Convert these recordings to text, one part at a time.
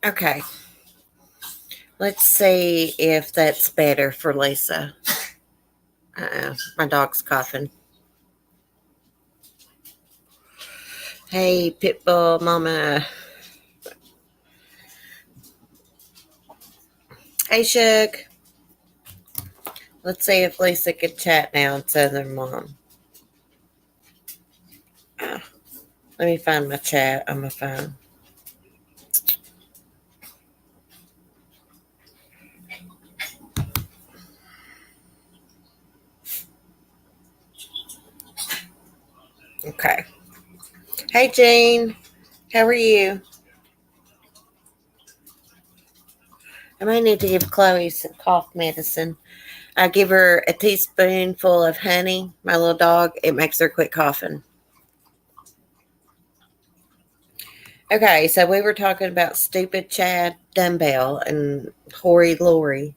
Okay. Let's see if that's better for Lisa. My dog's coughing. Hey, Pitbull Mama. Hey, Shug. Let's see if Lisa could chat now instead of mom. Uh, Let me find my chat on my phone. Okay. Hey, Jane. How are you? I might need to give Chloe some cough medicine. I give her a teaspoonful of honey, my little dog. It makes her quit coughing. Okay, so we were talking about stupid Chad Dumbbell and Hoary Lori.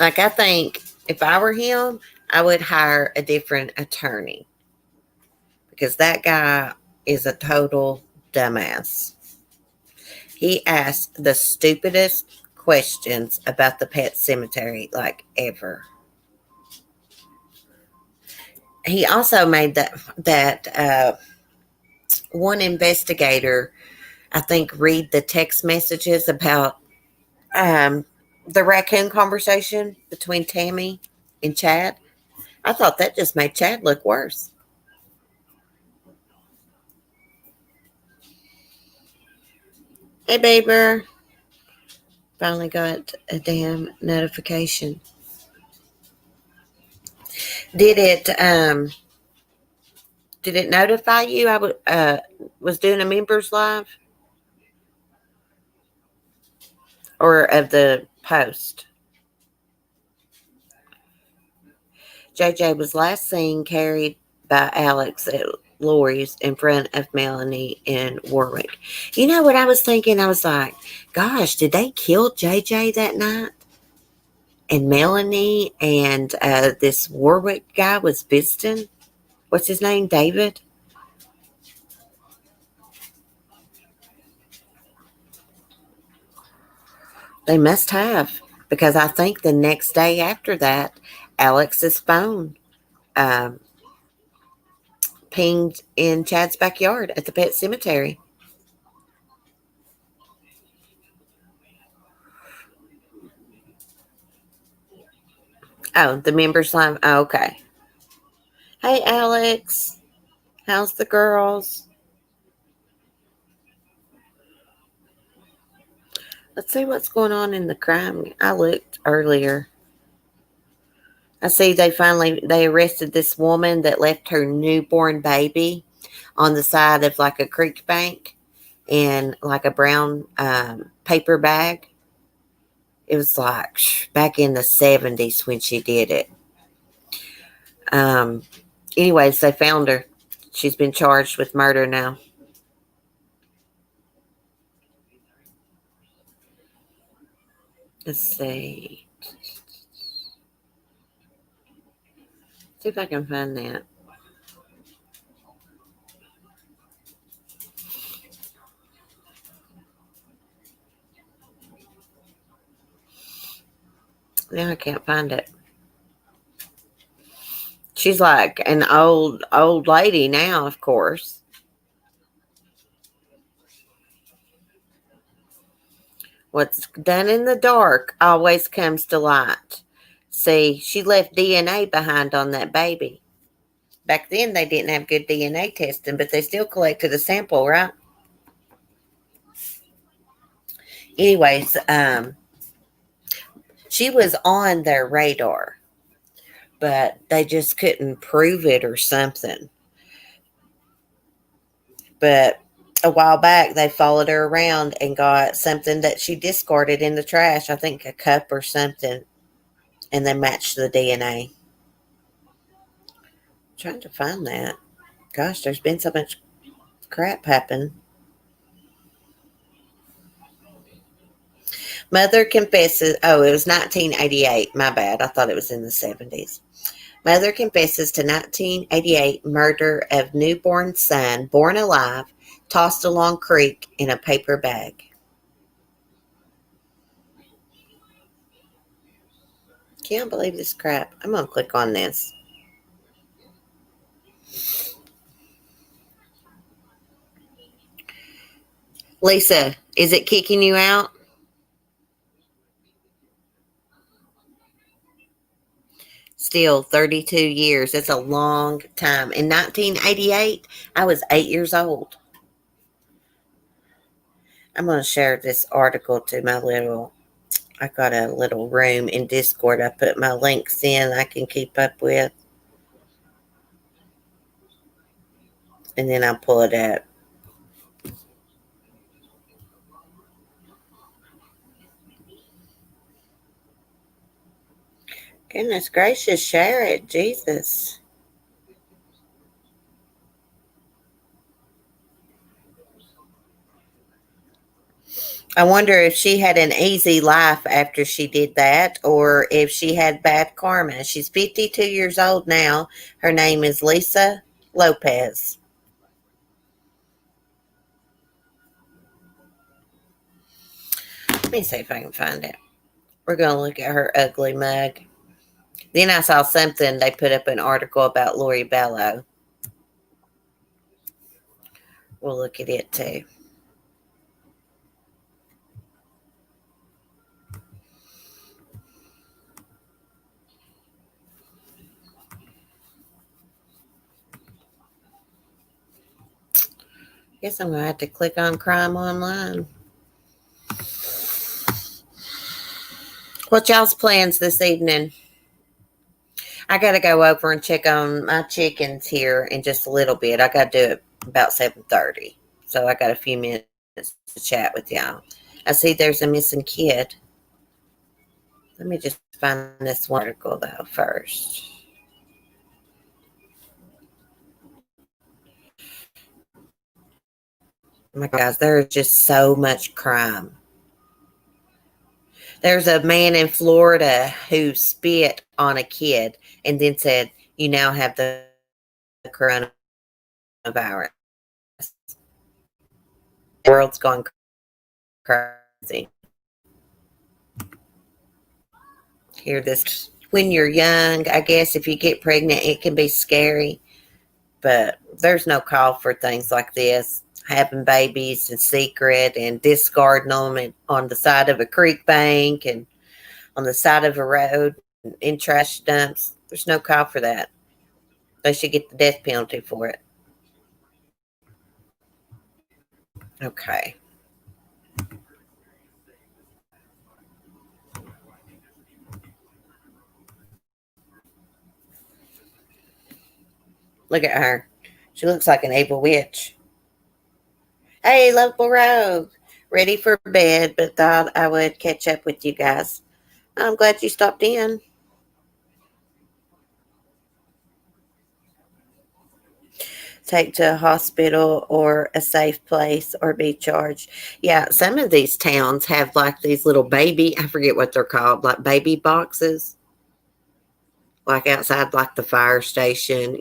Like, I think if I were him, I would hire a different attorney because that guy is a total dumbass. He asked the stupidest questions about the pet cemetery, like ever. He also made that one investigator, I think, read the text messages about um, the raccoon conversation between Tammy and Chad. I thought that just made Chad look worse. Hey, Baber. Finally got a damn notification. Did it did it notify you was doing a members live or of the post? JJ was last seen carried by Alex at Lori's in front of Melanie in Warwick. You know what I was thinking? I was like, gosh, did they kill JJ that night? And Melanie and this Warwick guy was visiting. What's his name? David? They must have. Because I think the next day after that, Alex's phone um, pinged in Chad's backyard at the pet cemetery. Oh, the members line. Oh, okay. Hey, Alex. How's the girls? Let's see what's going on in the crime. I looked earlier. I see they arrested this woman that left her newborn baby on the side of like a creek bank in like a brown paper bag. It was like back in the 70s when she did it. Um, Anyways, they found her. She's been charged with murder now. Let's see. See if I can find that. Now I can't find it. She's like an old lady now, of course. What's done in the dark always comes to light. See, she left DNA behind on that baby. Back then, they didn't have good DNA testing, but they still collected a sample, right? Anyways, she was on their radar, but they just couldn't prove it or something. But a while back, they followed her around and got something that she discarded in the trash. I think a cup or something, and they matched the DNA. Trying to find that. Gosh, there's been so much crap happen. Mother confesses. Oh, it was 1988. My bad. I thought it was in the 70s. Mother confesses to 1988 murder of newborn son, born alive, tossed along creek in a paper bag. Can't believe this crap. I'm going to click on this. Lisa, is it kicking you out? Still 32 years. That's a long time. In 1988, I was 8 years old. I'm going to share this article to I got a little room in Discord. I put my links in I can keep up with. And then I'll pull it up. Goodness gracious, share it. Jesus. I wonder if she had an easy life after she did that or if she had bad karma. She's 52 years old now. Her name is Lisa Lopez. Let me see if I can find it. We're going to look at her ugly mug. Then I saw something. They put up an article about Lori Bello. We'll look at it too. Guess I'm going to have to click on Crime Online. What y'all's plans this evening? I got to go over and check on my chickens here in just a little bit. I got to do it about 7:30. So I got a few minutes to chat with y'all. I see there's a missing kid. Let me just find this article though first. Oh my gosh, there's just so much crime. There's a man in Florida who spit on a kid and then said, "You now have the coronavirus." The world's gone crazy. Hear this. When you're young, I guess if you get pregnant, it can be scary. But there's no call for things like this. Having babies in secret and discarding them on the side of a creek bank and on the side of a road in trash dumps. There's no call for that. They should get the death penalty for it. Okay. Look at her. She looks like an evil witch. Hey, local rogue. Ready for bed, but thought I would catch up with you guys. I'm glad you stopped in. Take to a hospital or a safe place or be charged. Yeah, some of these towns have like these little baby, I forget what they're called, like baby boxes, like outside like the fire station,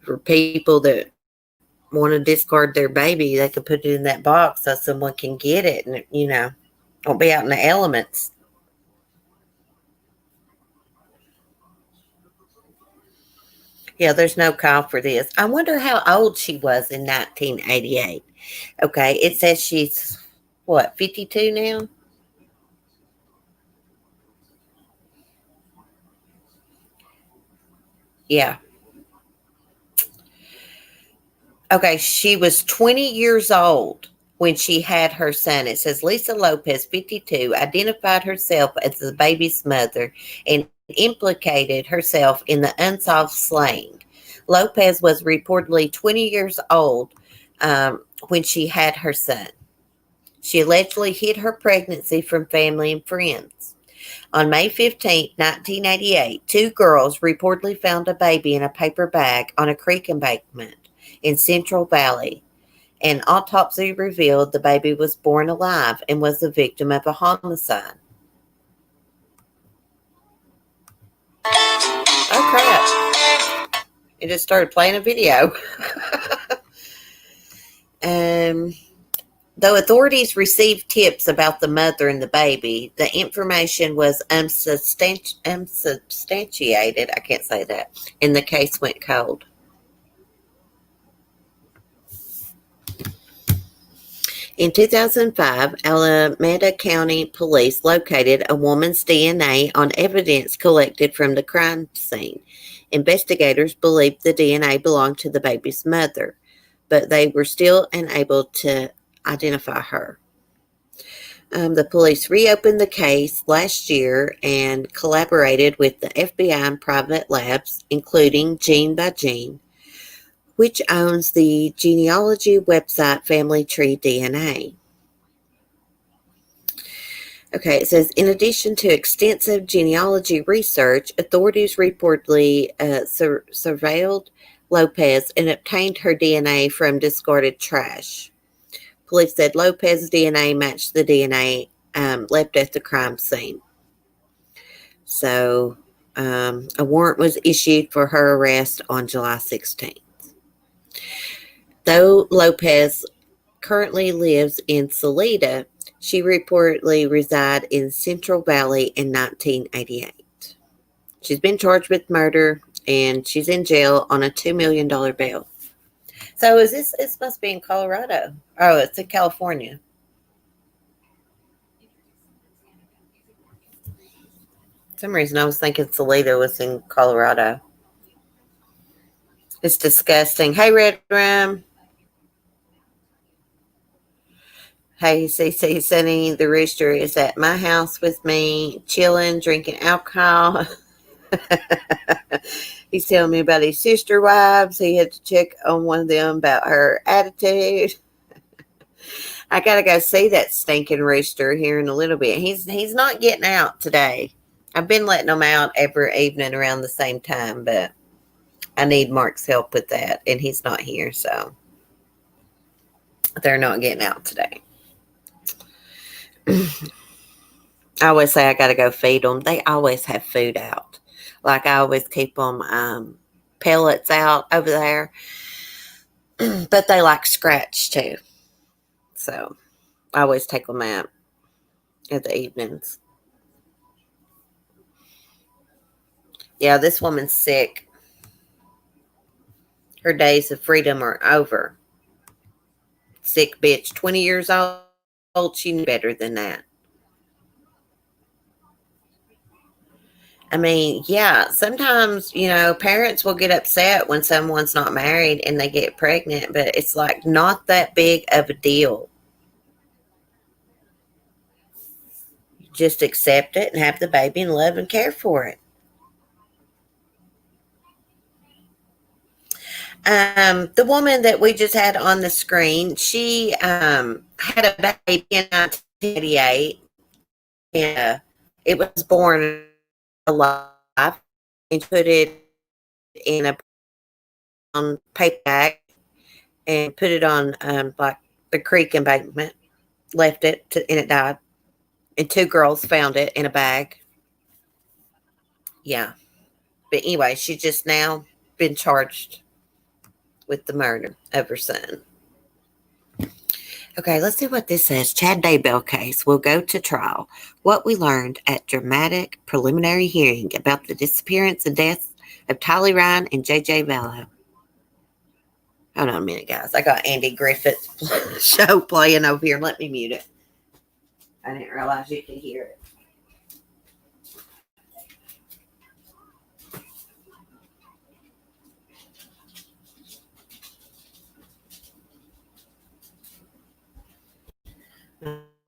for people that want to discard their baby, they can put it in that box so someone can get it and, won't be out in the elements. Yeah, there's no call for this. I wonder how old she was in 1988. Okay, it says she's, what, 52 now? Yeah. Okay, she was 20 years old when she had her son. It says Lisa Lopez, 52, identified herself as the baby's mother and implicated herself in the unsolved slaying. Lopez was reportedly 20 years old when she had her son. She allegedly hid her pregnancy from family and friends. On May 15, 1988, two girls reportedly found a baby in a paper bag on a creek embankment in Central Valley. An autopsy revealed the baby was born alive and was the victim of a homicide. Oh, crap. It just started playing a video. um, Though authorities received tips about the mother and the baby, the information was unsubstantiated. I can't say that. And the case went cold. In 2005, Alameda County Police located a woman's DNA on evidence collected from the crime scene. Investigators believed the DNA belonged to the baby's mother, but they were still unable to identify her. The police reopened the case last year and collaborated with the FBI and private labs, including Gene by Gene, which owns the genealogy website Family Tree DNA. Okay, it says, in addition to extensive genealogy research, authorities reportedly surveilled Lopez and obtained her DNA from discarded trash. Police said Lopez's DNA matched the DNA left at the crime scene. So, a warrant was issued for her arrest on July 16th. Though Lopez currently lives in Salida, she reportedly resided in Central Valley in 1988. She's been charged with murder, and she's in jail on a $2 million bail. So is this? It must be in Colorado. Oh, it's in California. For some reason, I was thinking Salida was in Colorado. It's disgusting. Hey, Red Ram. Hey, CC Sunny, the rooster is at my house with me, chilling, drinking alcohol. He's telling me about his sister wives. He had to check on one of them about her attitude. I gotta go see that stinking rooster here in a little bit. He's not getting out today. I've been letting him out every evening around the same time, but I need Mark's help with that, and he's not here, so they're not getting out today. I always say I got to go feed them. They always have food out. Like I always keep them pellets out over there. But they like scratch too. So I always take them out in the evenings. Yeah, this woman's sick. Her days of freedom are over. Sick bitch, 20 years old. She knew better than that. I mean, yeah, sometimes, parents will get upset when someone's not married and they get pregnant, but it's like not that big of a deal. Just accept it and have the baby and love and care for it. The woman that we just had on the screen, she had a baby in 1988, and it was born alive, and put it in a paper bag and put it on like the creek embankment, left it and it died. And 2 girls found it in a bag. Yeah. But anyway, she's just now been charged with the murder of her son. Okay, let's see what this says. Chad Daybell case will go to trial. What we learned at dramatic preliminary hearing about the disappearance and death of Tylee Ryan and JJ Vallow. Hold on a minute, guys. I got Andy Griffith's show playing over here. Let me mute it. I didn't realize you could hear it.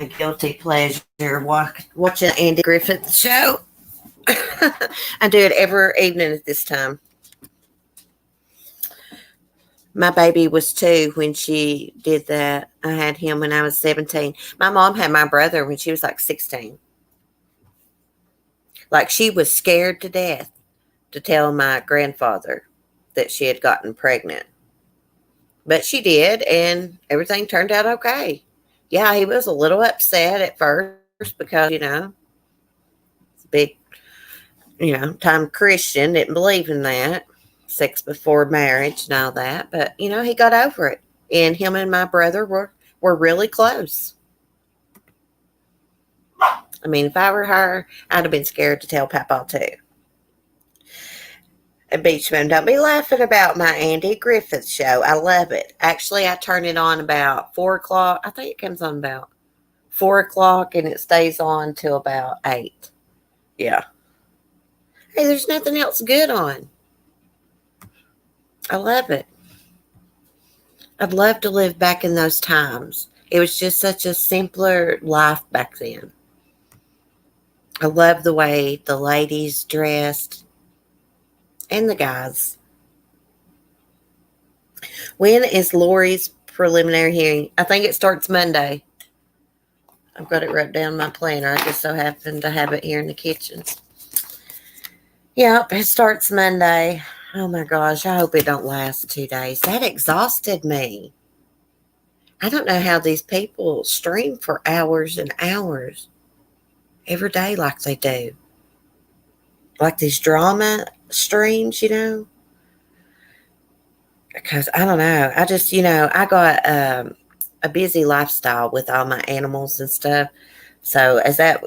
A guilty pleasure watching Andy Griffith's show. I do it every evening at this time. My baby was 2 when she did that. I had him when I was 17. My mom had my brother when she was like 16. Like she was scared to death to tell my grandfather that she had gotten pregnant. But she did, and everything turned out okay. Yeah, he was a little upset at first because, he's a big, time Christian, didn't believe in that. sex before marriage and all that. But, he got over it. And him and my brother were really close. I mean, if I were her, I'd have been scared to tell Papa too. And Beachman, don't be laughing about my Andy Griffith show. I love it. Actually, I turn it on about 4 o'clock. I think it comes on about 4 o'clock and it stays on till about 8. Yeah. Hey, there's nothing else good on. I love it. I'd love to live back in those times. It was just such a simpler life back then. I love the way the ladies dressed and the guys. When is Lori's preliminary hearing? I think it starts Monday. I've got it wrote down in my planner. I just so happen to have it here in the kitchen. Yep, it starts Monday. Oh my gosh, I hope it don't last 2 days. That exhausted me. I don't know how these people stream for hours and hours every day like they do. Like these drama streams, Because I don't know. I just, I got a busy lifestyle with all my animals and stuff. So as that,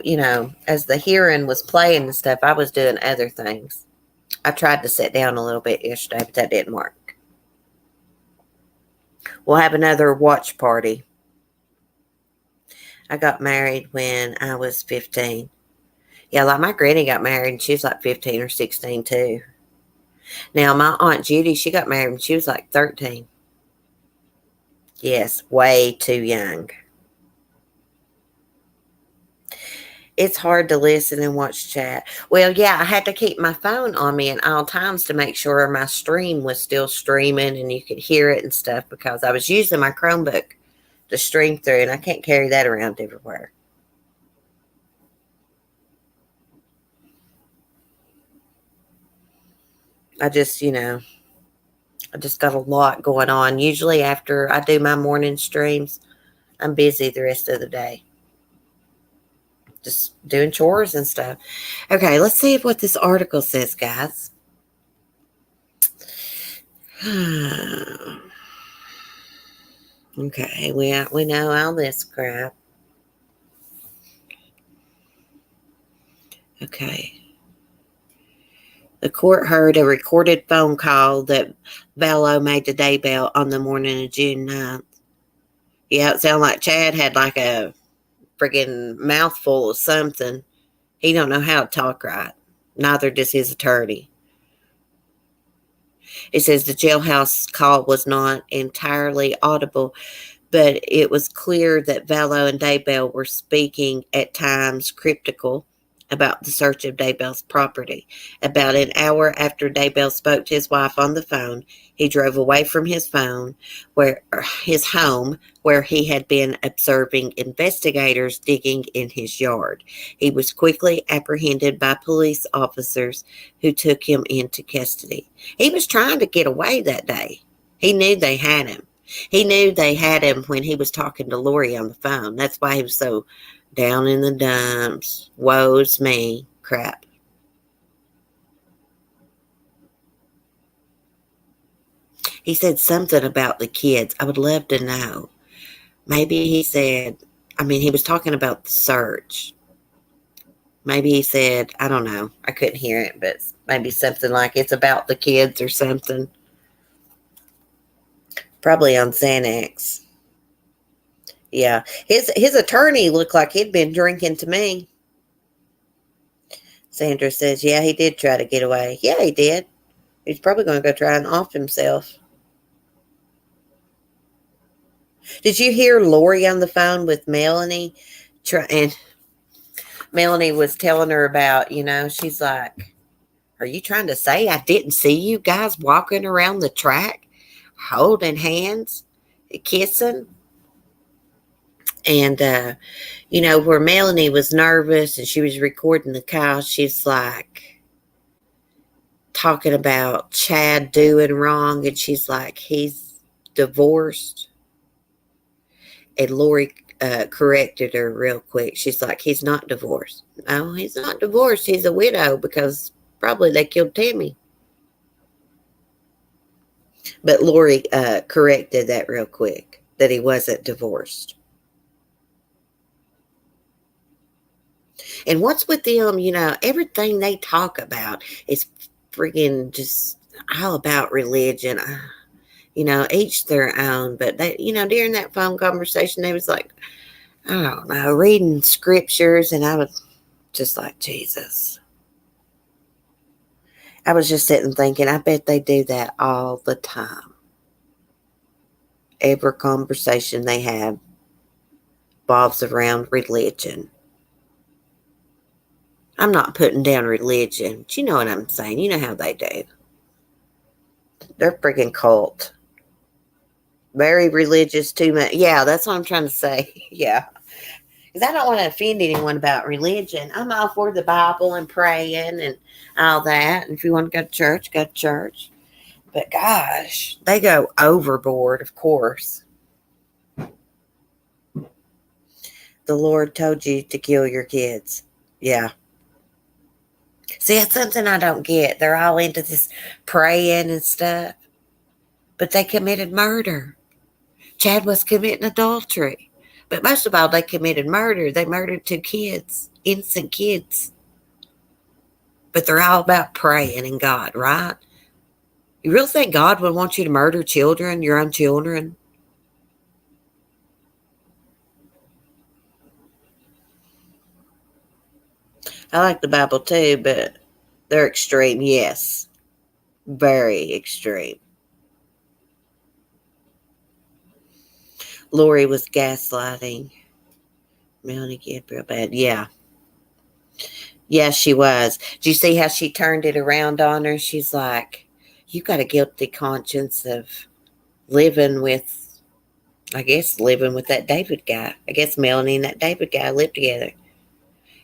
as the hearing was playing and stuff, I was doing other things. I tried to sit down a little bit yesterday, but that didn't work. We'll have another watch party. I got married when I was 15. Yeah, like my granny got married and she was like 15 or 16 too. Now, my Aunt Judy, she got married when she was like 13. Yes, way too young. It's hard to listen and watch chat. Well, yeah, I had to keep my phone on me at all times to make sure my stream was still streaming and you could hear it and stuff because I was using my Chromebook to stream through and I can't carry that around everywhere. I just got a lot going on. Usually after I do my morning streams, I'm busy the rest of the day. Just doing chores and stuff. Okay, let's see what this article says, guys. Okay, we know all this crap. Okay. The court heard a recorded phone call that Vallow made to Daybell on the morning of June 9th. Yeah, it sounded like Chad had like a friggin' mouthful of something. He don't know how to talk right. Neither does his attorney. It says the jailhouse call was not entirely audible, but it was clear that Vallow and Daybell were speaking at times cryptical about the search of Daybell's property. About an hour after Daybell spoke to his wife on the phone, he drove away from his home, where he had been observing investigators digging in his yard. He was quickly apprehended by police officers who took him into custody. He was trying to get away that day. He knew they had him. He knew they had him when he was talking to Lori on the phone. That's why he was so down in the dumps. Woe's me crap. He said something about the kids. I would love to know. Maybe he said, he was talking about the search. Maybe he said, I don't know. I couldn't hear it, but maybe something like it's about the kids or something. Probably on Xanax. Yeah. His attorney looked like he'd been drinking to me. Sandra says, yeah, he did try to get away. Yeah, he did. He's probably going to go try and off himself. Did you hear Lori on the phone with Melanie? And Melanie was telling her about, she's like, are you trying to say I didn't see you guys walking around the track, holding hands, kissing? And, where Melanie was nervous and she was recording the call, she's like talking about Chad doing wrong. And she's like, he's divorced. And Lori corrected her real quick. She's like, he's not divorced. No, he's not divorced. He's a widow because probably they killed Tammy. But Lori corrected that real quick, that he wasn't divorced. And what's with them, everything they talk about is freaking just all about religion. Each their own. But they, during that phone conversation, they was like, I don't know, reading scriptures, and I was just like, Jesus. I was just sitting thinking, I bet they do that all the time. Every conversation they have revolves around religion. I'm not putting down religion, but you know what I'm saying. You know how they do. They're freaking cult. Very religious, too much. Yeah, that's what I'm trying to say. Yeah. Because I don't want to offend anyone about religion. I'm all for the Bible and praying and all that. And if you want to go to church, go to church. But gosh, they go overboard, of course. The Lord told you to kill your kids. Yeah. See, that's something I don't get. They're all into this praying and stuff. But they committed murder. Chad was committing adultery. But most of all, they committed murder. They murdered 2 kids, innocent kids. But they're all about praying and God, right? You really think God would want you to murder children, your own children? I like the Bible too, but they're extreme, yes. Very extreme. Lori was gaslighting Melanie Gibb real bad. Yeah. Yes, she was. Did you see how she turned it around on her? She's like, you got a guilty conscience of living with, living with that David guy. I guess Melanie and that David guy lived together.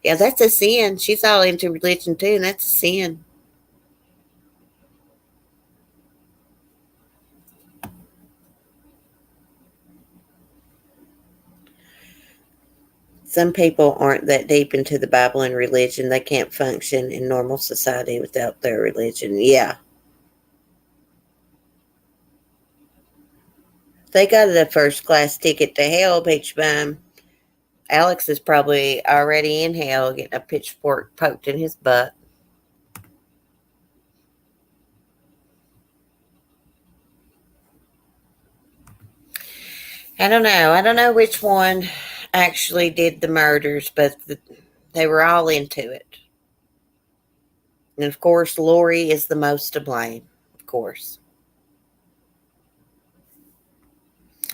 Yeah, that's a sin. She's all into religion too, and that's a sin. Some people aren't that deep into the Bible and religion. They can't function in normal society without their religion. Yeah. They got a first class ticket to hell, Peach Bum. Alex is probably already in hell getting a pitchfork poked in his butt. I don't know. I don't know which one actually did the murders, but they were all into it. And of course, Lori is the most to blame, of course.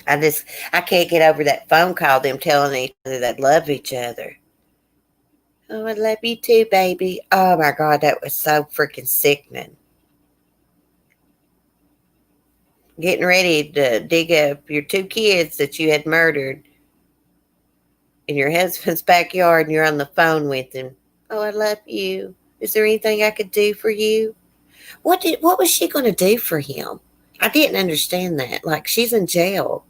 I can't get over that phone call, them telling each other that love each other. Oh, I love you too, baby. Oh my God, that was so freaking sickening. Getting ready to dig up your 2 kids that you had murdered in your husband's backyard, and you're on the phone with him. Oh, I love you. Is there anything I could do for you? What was she going to do for him? I didn't understand that. Like, she's in jail.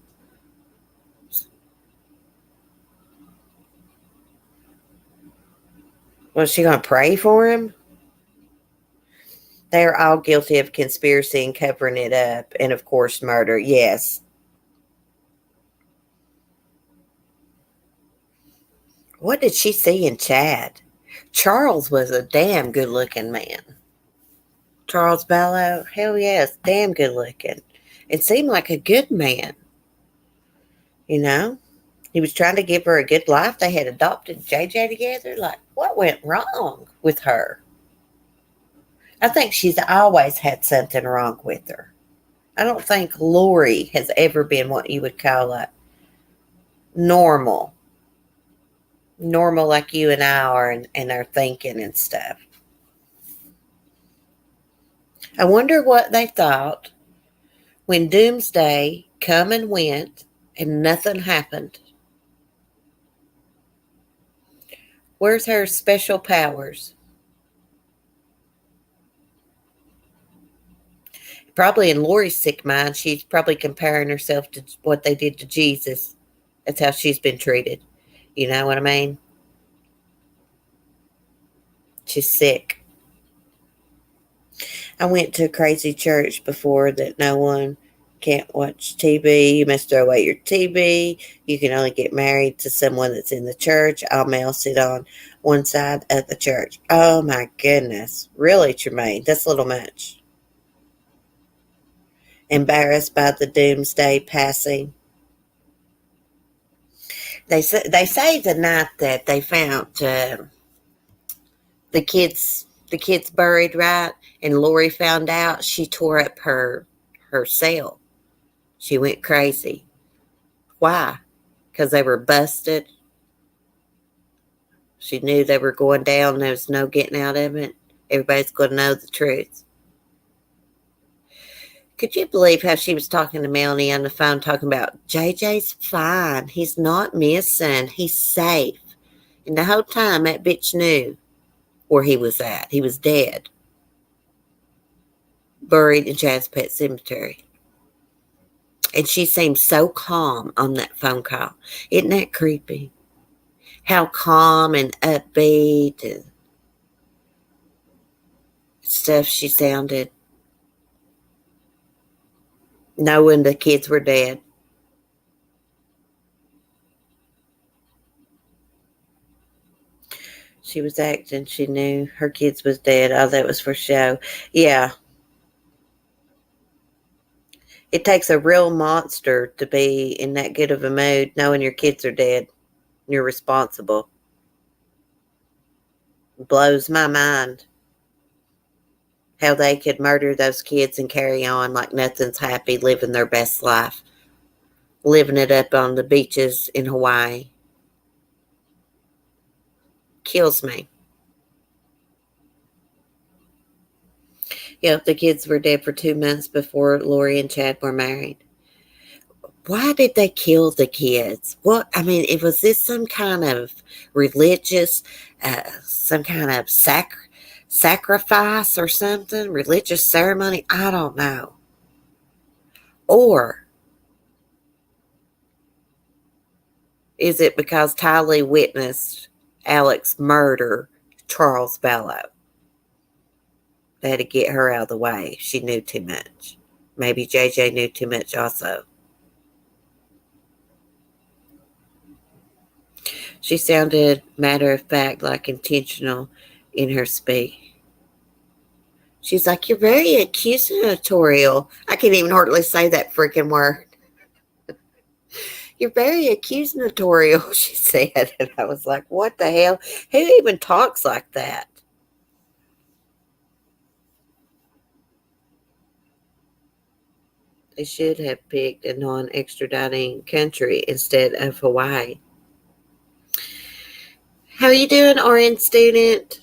Was she going to pray for him? They're all guilty of conspiracy and covering it up, and of course, murder. Yes. What did she see in Chad? Charles was a damn good looking man. Charles Ballow, hell yes, damn good looking. It seemed like a good man. You know, he was trying to give her a good life. They had adopted JJ together. Like, what went wrong with her? I think she's always had something wrong with her. I don't think Lori has ever been what you would call a normal. Normal like you and I are, and our thinking and stuff. I wonder what they thought when Doomsday come and went and nothing happened. Where's her special powers? Probably in Lori's sick mind, she's probably comparing herself to what they did to Jesus. That's how she's been treated. You know what I mean? She's sick. I went to a crazy church before that no one can't watch TV. You must throw away your TV. You can only get married to someone that's in the church. All males sit on one side of the church. Oh my goodness. Really, Tremaine? That's a little much. Embarrassed by the doomsday passing. They say the night that they found the kids buried, right, and Lori found out, she tore up her cell. She went crazy. Why? Because they were busted. She knew they were going down. There was no getting out of it. Everybody's going to know the truth. Could you believe how she was talking to Melanie on the phone, talking about JJ's fine. He's not missing. He's safe. And the whole time that bitch knew where he was at. He was dead. Buried in Jazz Pet Cemetery. And she seemed so calm on that phone call. Isn't that creepy? How calm and upbeat and stuff she sounded, knowing the kids were dead. She was acting. She knew her kids was dead. Oh, that was for show. Yeah. It takes a real monster to be in that good of a mood, knowing your kids are dead. You're responsible. Blows my mind how they could murder those kids and carry on like nothing's happy, living their best life, living it up on the beaches in Hawaii. Kills me. Yep, the kids were dead for 2 months before Lori and Chad were married. Why did they kill the kids? What? I mean, was this some kind of religious, some kind of sacrifice or something? Religious ceremony? I don't know. Or is it because Tylee witnessed Alex murder Charles Vallow? They had to get her out of the way. She knew too much. Maybe JJ knew too much also. She sounded matter of fact, like intentional in her speech. She's like, you're very accusatorial. I can't even hardly say that freaking word. You're very accusatorial, she said. And I was like, what the hell? Who even talks like that? They should have picked a non-extraditing country instead of Hawaii. How you doing, RN student?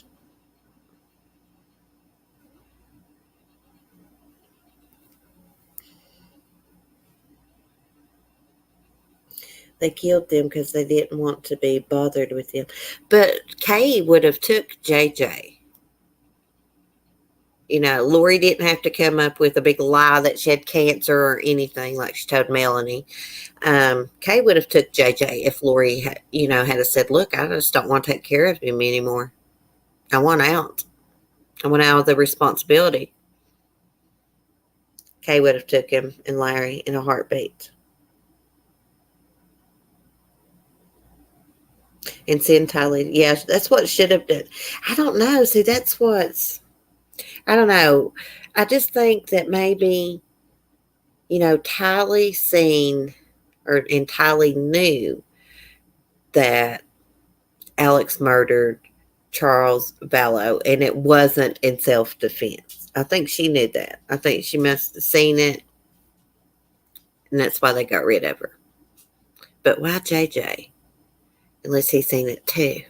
They killed them because they didn't want to be bothered with him. But Kay would have took JJ. You know, Lori didn't have to come up with a big lie that she had cancer or anything like she told Melanie. Kay would have took JJ if Lori had, had said, look, I just don't want to take care of him anymore. I want out. I want out of the responsibility. Kay would have took him and Larry in a heartbeat. And send Tylee. Yeah, that's what should have done. I don't know. See, that's what's, I don't know. I just think that maybe, Tylee seen, and Tylee knew that Alex murdered Charles Vallow, and it wasn't in self-defense. I think she knew that. I think she must have seen it, and that's why they got rid of her. But why JJ? Unless he's seen it too.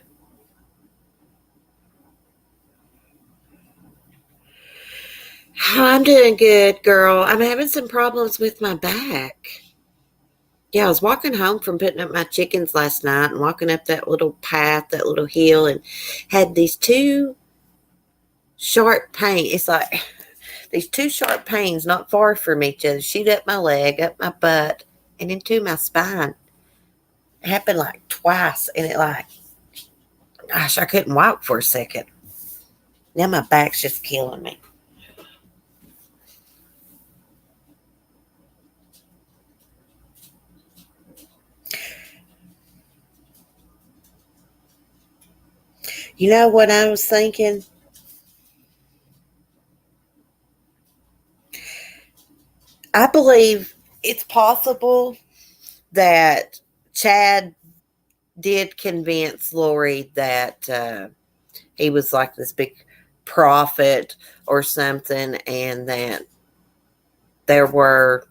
Oh, I'm doing good, girl. I'm having some problems with my back. Yeah, I was walking home from putting up my chickens last night and walking up that little path, that little hill, and had these two sharp pains. It's like these two sharp pains not far from each other shoot up my leg, up my butt, and into my spine. It happened like twice, and gosh, I couldn't walk for a second. Now my back's just killing me. You know what I was thinking? I believe it's possible that Chad did convince Lori that he was like this big prophet or something, and that there were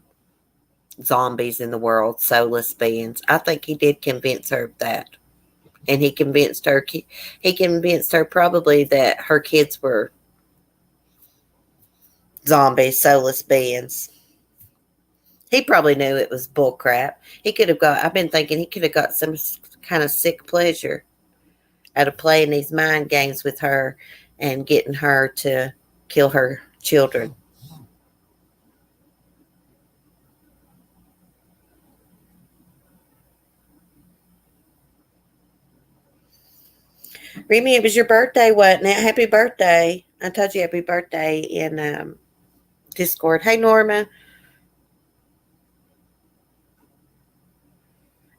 zombies in the world, soulless beings. I think he did convince her of that. And he convinced her probably that her kids were zombies, soulless beings. He probably knew it was bullcrap. I've been thinking he could have got some kind of sick pleasure out of playing these mind games with her and getting her to kill her children. Remy, it was your birthday, wasn't it? Happy birthday. I told you happy birthday in Discord. Hey, Norma.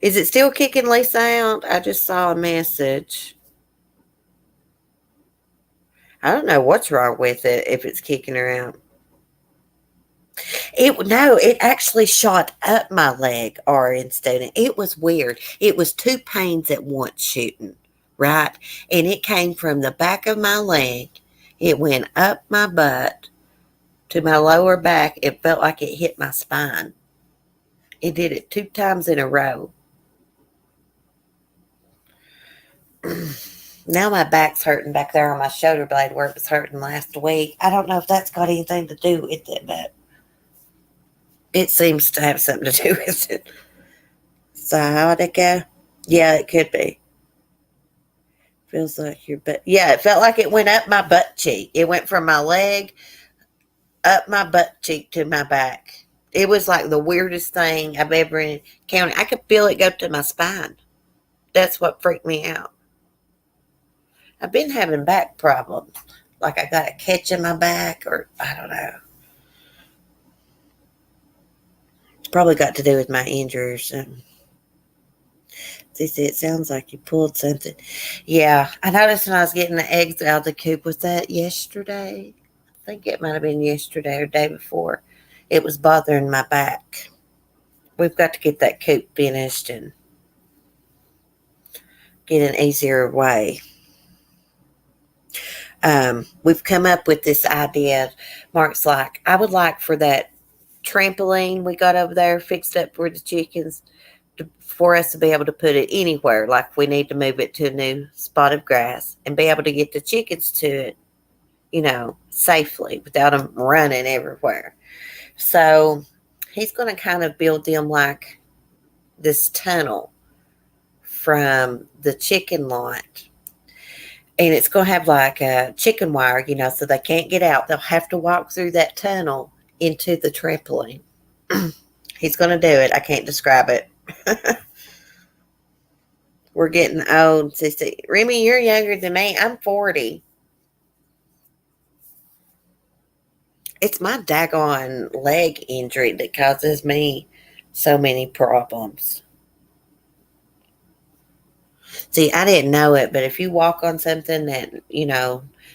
Is it still kicking Lisa out? I just saw a message. I don't know what's wrong with it if it's kicking her out. It actually shot up my leg, RN student. It was weird. It was two pains at once shooting, right? And it came from the back of my leg. It went up my butt to my lower back. It felt like it hit my spine. It did it 2 times in a row. Now my back's hurting back there on my shoulder blade where it was hurting last week. I don't know if that's got anything to do with it, but it seems to have something to do with it. Sciatica? Yeah, it could be. Feels like your butt. Yeah, it felt like it went up my butt cheek. It went from my leg up my butt cheek to my back. It was like the weirdest thing I've ever encountered. I could feel it go to my spine. That's what freaked me out. I've been having back problems. Like I got a catch in my back, or I don't know. It's probably got to do with my injury or something. It sounds like you pulled something. Yeah, I noticed when I was getting the eggs out of the coop. Was that yesterday? I think it might have been yesterday or day before. It was bothering my back. We've got to get that coop finished and get an easier way. We've come up with this idea. Mark's like, I would like for that trampoline we got over there fixed up for the chickens for us to be able to put it anywhere. Like we need to move it to a new spot of grass and be able to get the chickens to it, safely without them running everywhere. So he's going to kind of build them like this tunnel from the chicken lot. And it's going to have like a chicken wire, so they can't get out. They'll have to walk through that tunnel into the trampoline. He's going to do it. I can't describe it. We're getting old, Sissy. Remy, you're younger than me. I'm 40. It's my daggone leg injury that causes me so many problems. See, I didn't know it, but if you walk on something that,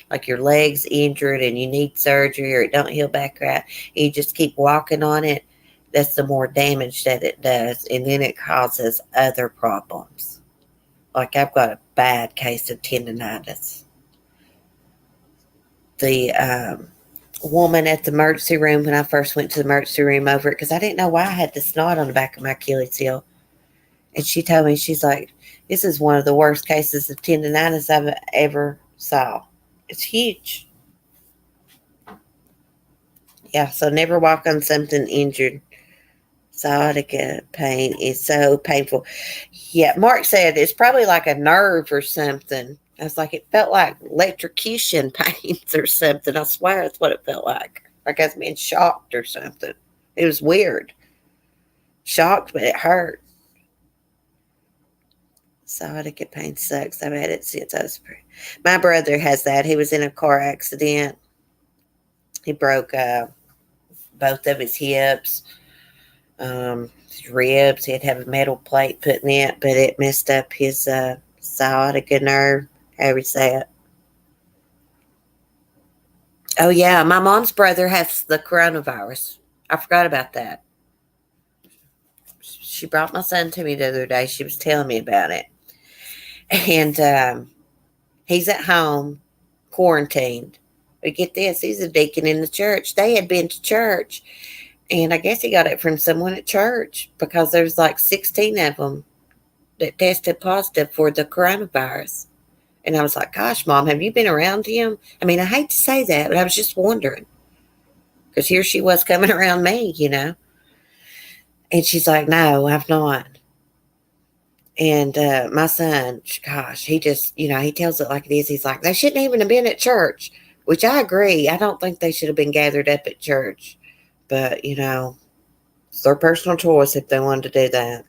like your leg's injured and you need surgery or it don't heal back right, you just keep walking on it, that's the more damage that it does. And then it causes other problems. Like I've got a bad case of tendonitis. The woman at the emergency room, when I first went to the emergency room over it, because I didn't know why I had the snot on the back of my Achilles heel. And she told me, she's like, this is one of the worst cases of tendonitis I've ever saw. It's huge. Yeah, so never walk on something injured. Sciatica pain is so painful. Yeah, Mark said it's probably like a nerve or something. I was like, it felt like electrocution pains or something. I swear that's what it felt like. Like I was being shocked or something. It was weird. Shocked, but it hurt. Sciatica pain sucks. I've had it since I was. My brother has that. He was in a car accident. He broke both of his hips, his ribs. He had to have a metal plate put in it, but it messed up his sciatica nerve. Very sad. Oh, yeah. My mom's brother has the coronavirus. I forgot about that. She brought my son to me the other day. She was telling me about it. And he's at home, quarantined. But get this, he's a deacon in the church. They had been to church. And I guess he got it from someone at church because there's like 16 of them that tested positive for the coronavirus. And I was like, gosh, Mom, have you been around him? I mean, I hate to say that, but I was just wondering. Because here she was coming around me. And she's like, no, I've not. And my son, gosh, he just, he tells it like it is. He's like, they shouldn't even have been at church, which I agree. I don't think they should have been gathered up at church. But, it's their personal choice if they wanted to do that.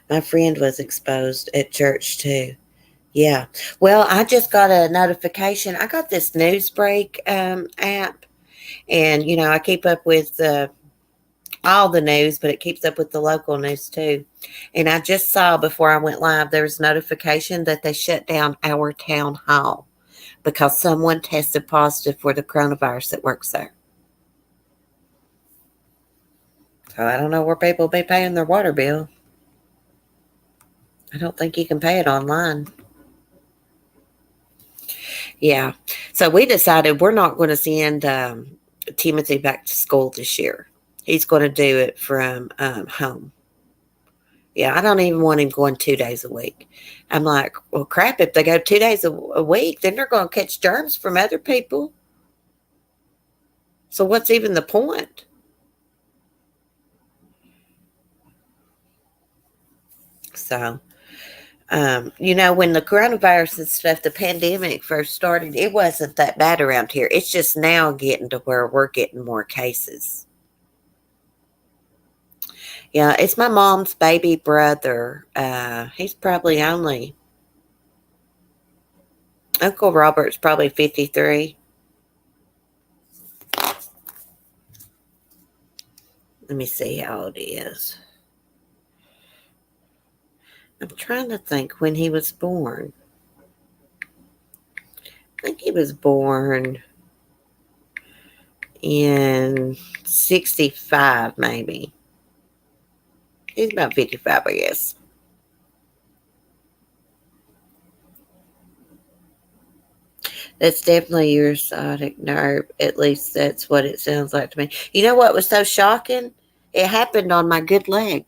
My friend was exposed at church too. Yeah. Well, I just got a notification. I got this Newsbreak app, and I keep up with all the news, but it keeps up with the local news too. And I just saw before I went live, there was notification that they shut down our town hall because someone tested positive for the coronavirus that works there. So I don't know where people will be paying their water bill. I don't think you can pay it online. Yeah. So we decided we're not going to send Timothy back to school this year. He's going to do it from home. Yeah, I don't even want him going 2 days a week. I'm like, well, crap, if they go 2 days a week, then they're going to catch germs from other people. So what's even the point? So, when the coronavirus and stuff, the pandemic first started, it wasn't that bad around here. It's just now getting to where we're getting more cases. Yeah, it's my mom's baby brother. He's probably only, Uncle Robert's probably 53. Let me see how old he is. I'm trying to think when he was born. I think he was born in 65, maybe. He's about 55, I guess. That's definitely your sciatic nerve. At least that's what it sounds like to me. You know what was so shocking? It happened on my good leg,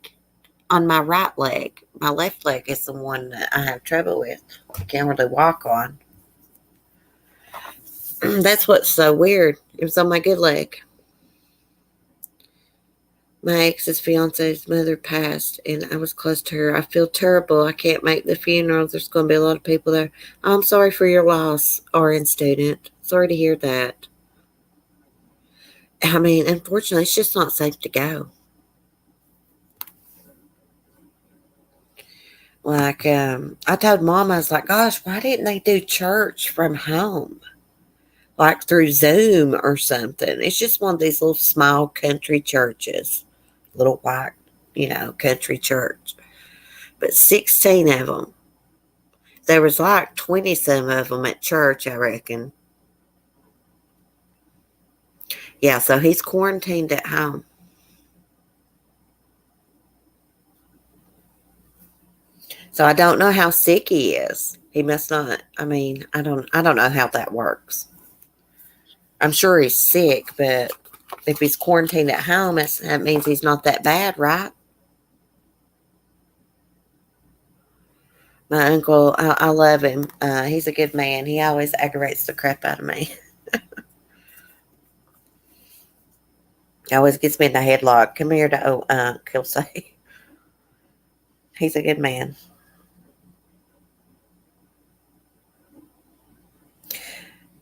on my right leg. My left leg is the one that I have trouble with. I can't really walk on. That's what's so weird. It was on my good leg. My ex's fiance's mother passed, and I was close to her. I feel terrible. I can't make the funeral. There's going to be a lot of people there. I'm sorry for your loss, RN student. Sorry to hear that. I mean, unfortunately, it's just not safe to go. Like, I told Mom, I was like, gosh, why didn't they do church from home? Like through Zoom or something. It's just one of these little small country churches. Little white, country church. But 16 of them. There was like 20 some of them at church, I reckon. Yeah, so he's quarantined at home. So I don't know how sick he is. He must not. I mean, I don't know how that works. I'm sure he's sick, but if he's quarantined at home, that means he's not that bad, right? My uncle, I love him. He's a good man. He always aggravates the crap out of me. He always gets me in the headlock. Come here to he'll say. He's a good man.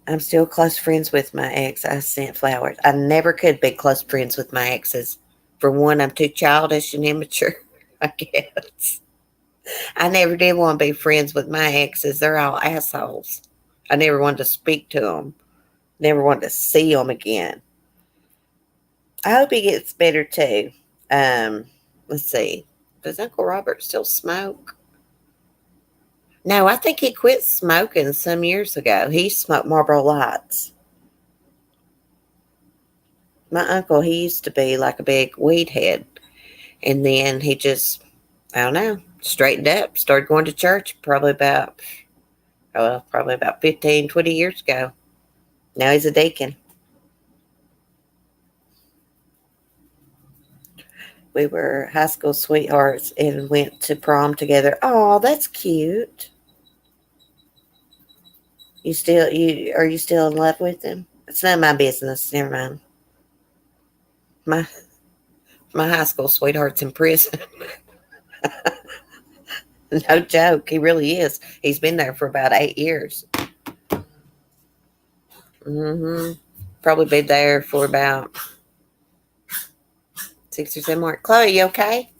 I'm still close friends with my ex. I sent flowers. I never could be close friends with my exes. For one, I'm too childish and immature, I guess. I never did want to be friends with my exes. They're all assholes. I never wanted to speak to them. Never wanted to see them again. I hope he gets better too. Let's see. Does Uncle Robert still smoke? No, I think he quit smoking some years ago. He smoked Marlboro Lights. My uncle, he used to be like a big weed head. And then he just, I don't know, straightened up, started going to church probably about 15, 20 years ago. Now he's a deacon. We were high school sweethearts and went to prom together. Oh, that's cute. Are you still in love with him? It's none of my business. Never mind. My my high school sweetheart's in prison. No joke. He really is. He's been there for about 8 years. Probably been there for about 6 or 7 more. Chloe, you okay?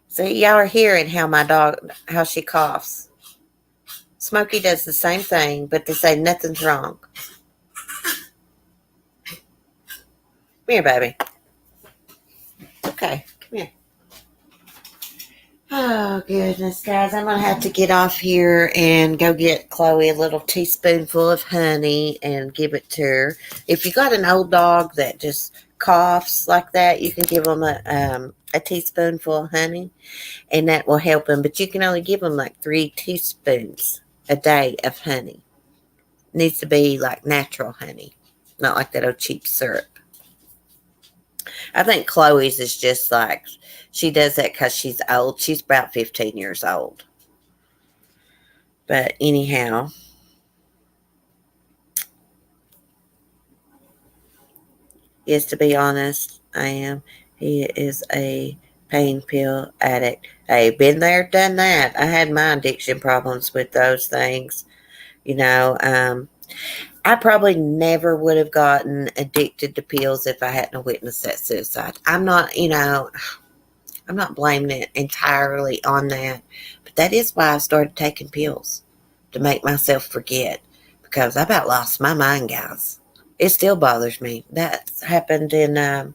See, y'all are hearing how she coughs. Smokey does the same thing, but they say nothing's wrong. Come here, baby. Okay, come here. Oh, goodness, guys. I'm going to have to get off here and go get Chloe a little teaspoonful of honey and give it to her. If you got an old dog that just coughs like that, you can give them a teaspoonful of honey, and that will help them. But you can only give them like 3 teaspoons a day of honey. It needs to be like natural honey, not like that old cheap syrup. I think Chloe's is just like, she does that because she's old. She's about 15 years old. But anyhow, yes, to be honest, I am. He is a pain pill addict. Hey, been there, done that. I had my addiction problems with those things. I probably never would have gotten addicted to pills if I hadn't witnessed that suicide. I'm not blaming it entirely on that, but that is why I started taking pills, to make myself forget, because I about lost my mind, guys. It still bothers me. That happened in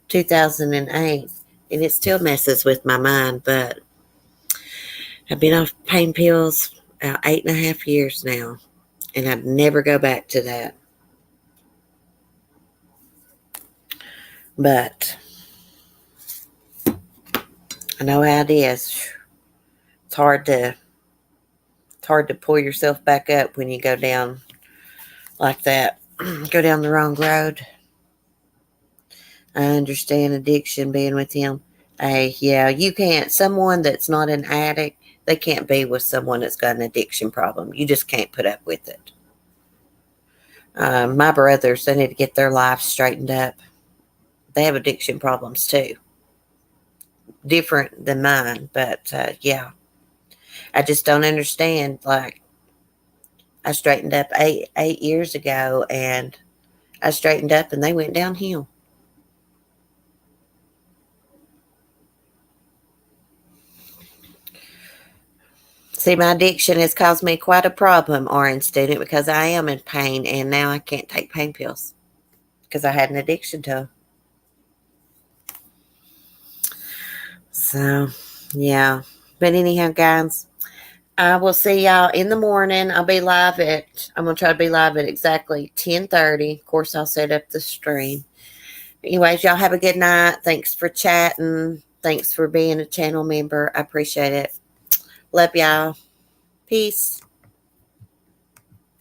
2008, and it still messes with my mind, but I've been off pain pills about 8.5 years now, and I'd never go back to that. But I know how it is. It's hard to pull yourself back up when you go down like that. Go down the wrong road. I understand addiction being with him. Hey, yeah, you can't. Someone that's not an addict, they can't be with someone that's got an addiction problem. You just can't put up with it. My brothers, they need to get their lives straightened up. They have addiction problems too. Different than mine, but yeah. I just don't understand. Like, I straightened up eight years ago, and I straightened up, and they went downhill. See, my addiction has caused me quite a problem, Orange student, because I am in pain, and now I can't take pain pills because I had an addiction to them. So, yeah. But anyhow, guys, I will see y'all in the morning. I'm going to try to be live at exactly 10:30. Of course, I'll set up the stream. Anyways, y'all have a good night. Thanks for chatting. Thanks for being a channel member. I appreciate it. Love y'all. Peace.